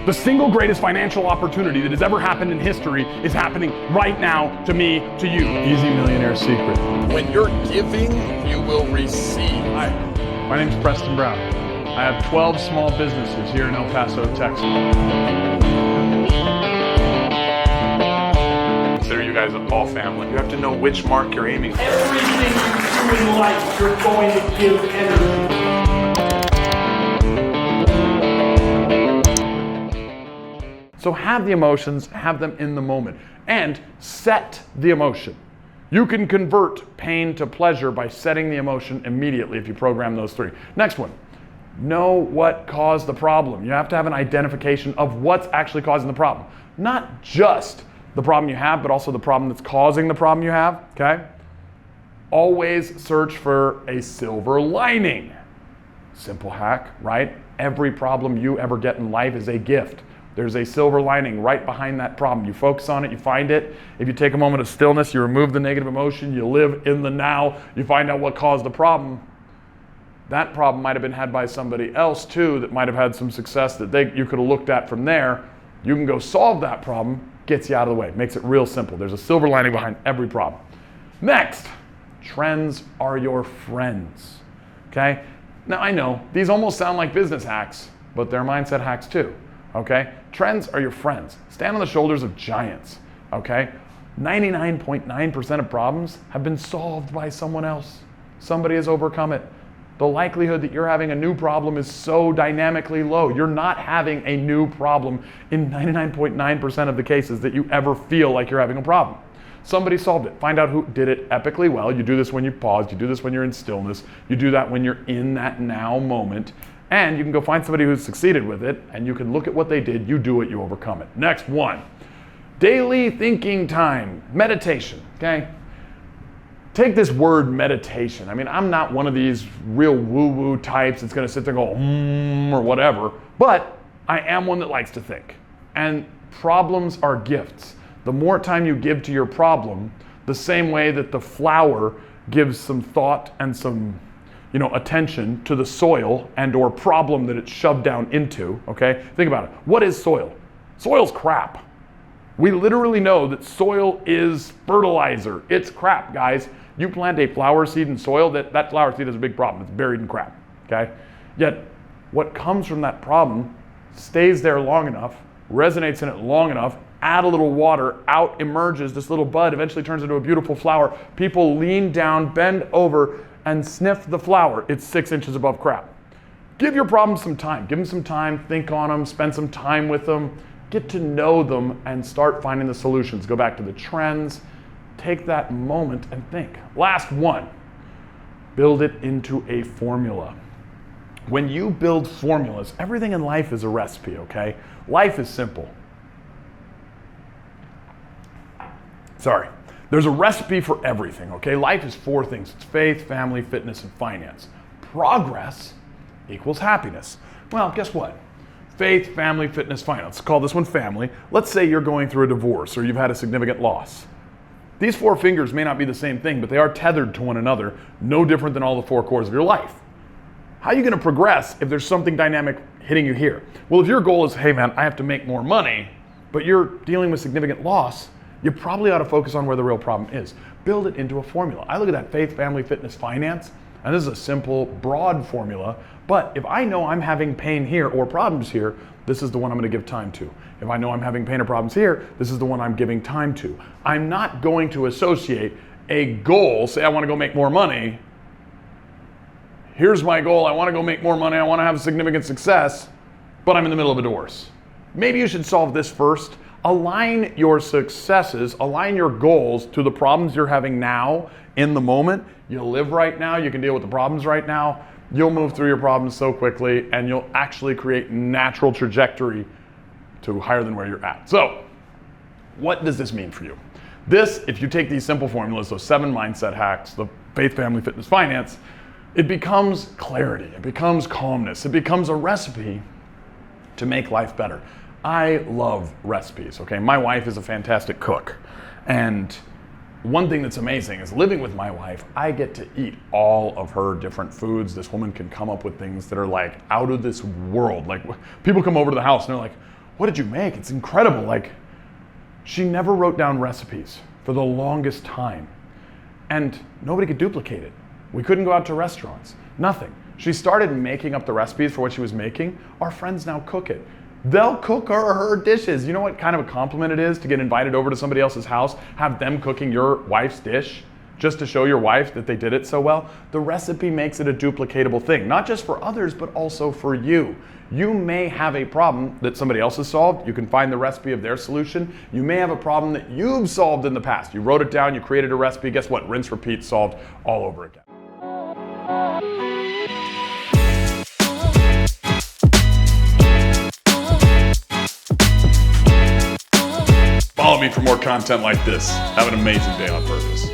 The single greatest financial opportunity that has ever happened in history is happening right now to me, to you. Easy millionaire secret. When you're giving, you will receive. Hi, my name's Preston Brown. I have 12 small businesses here in El Paso, Texas. Consider you guys all family. You have to know which mark you're aiming for. Everything you do in life, you're going to give energy. So have the emotions, have them in the moment, and set the emotion. You can convert pain to pleasure by setting the emotion immediately if you program those three. Next one, know what caused the problem. You have to have an identification of what's actually causing the problem. Not just the problem you have, but also the problem that's causing the problem you have, okay? Always search for a silver lining. Simple hack, right? Every problem you ever get in life is a gift. There's a silver lining right behind that problem. You focus on it, you find it. If you take a moment of stillness, you remove the negative emotion, you live in the now, you find out what caused the problem. That problem might have been had by somebody else too that might have had some success that you could have looked at from there. You can go solve that problem, gets you out of the way, makes it real simple. There's a silver lining behind every problem. Next, trends are your friends, okay? Now I know, these almost sound like business hacks, but they're mindset hacks too. Okay? Trends are your friends. Stand on the shoulders of giants. Okay? 99.9% of problems have been solved by someone else. Somebody has overcome it. The likelihood that you're having a new problem is so dynamically low. You're not having a new problem in 99.9% of the cases that you ever feel like you're having a problem. Somebody solved it. Find out who did it epically well. You do this when you pause. You do this when you're in stillness. You do that when you're in that now moment. And you can go find somebody who's succeeded with it, and you can look at what they did, you do it, you overcome it. Next one, daily thinking time, meditation, okay? Take this word meditation. I mean, I'm not one of these real woo-woo types that's gonna sit there and go, or whatever, but I am one that likes to think. And problems are gifts. The more time you give to your problem, the same way that the flower gives some thought and some attention to the soil and or problem that it's shoved down into, okay? Think about it. What is soil? Soil's crap. We literally know that soil is fertilizer. It's crap, guys. You plant a flower seed in soil, that flower seed has a big problem. It's buried in crap, okay? Yet, what comes from that problem stays there long enough, resonates in it long enough, add a little water, out emerges this little bud, eventually turns into a beautiful flower. People lean down, bend over, and sniff the flower. It's 6 inches above crap. Give your problems some time. Give them some time, think on them, spend some time with them, get to know them, and start finding the solutions. Go back to the trends, take that moment and think. Last one, build it into a formula. When you build formulas, everything in life is a recipe, okay? Life is simple. Sorry. There's a recipe for everything, okay? Life is 4 things. It's faith, family, fitness, and finance. Progress equals happiness. Well, guess what? Faith, family, fitness, finance. Let's call this one family. Let's say you're going through a divorce or you've had a significant loss. These 4 fingers may not be the same thing, but they are tethered to one another, no different than all the 4 cores of your life. How are you gonna progress if there's something dynamic hitting you here? Well, if your goal is, hey man, I have to make more money, but you're dealing with significant loss, you probably ought to focus on where the real problem is. Build it into a formula. I look at that faith, family, fitness, finance, and this is a simple, broad formula, but if I know I'm having pain here or problems here, this is the one I'm gonna give time to. If I know I'm having pain or problems here, this is the one I'm giving time to. I'm not going to associate a goal, say I wanna go make more money, here's my goal, I wanna go make more money, I wanna have significant success, but I'm in the middle of a divorce. Maybe you should solve this first. Align your successes, align your goals to the problems you're having now in the moment. You'll live right now, you can deal with the problems right now. You'll move through your problems so quickly and you'll actually create natural trajectory to higher than where you're at. So, what does this mean for you? This, if you take these simple formulas, those 7 mindset hacks, the faith, family, fitness, finance, it becomes clarity, it becomes calmness, it becomes a recipe to make life better. I love recipes, okay? My wife is a fantastic cook. And one thing that's amazing is living with my wife, I get to eat all of her different foods. This woman can come up with things that are like out of this world. Like people come over to the house and they're like, what did you make? It's incredible. Like, she never wrote down recipes for the longest time. And nobody could duplicate it. We couldn't go out to restaurants, nothing. She started making up the recipes for what she was making. Our friends now cook it. They'll cook her dishes. You know what kind of a compliment it is to get invited over to somebody else's house, have them cooking your wife's dish, just to show your wife that they did it so well? The recipe makes it a duplicatable thing, not just for others, but also for you. You may have a problem that somebody else has solved. You can find the recipe of their solution. You may have a problem that you've solved in the past. You wrote it down, you created a recipe. Guess what? Rinse, repeat, solved all over again. Follow me for more content like this. Have an amazing day on purpose.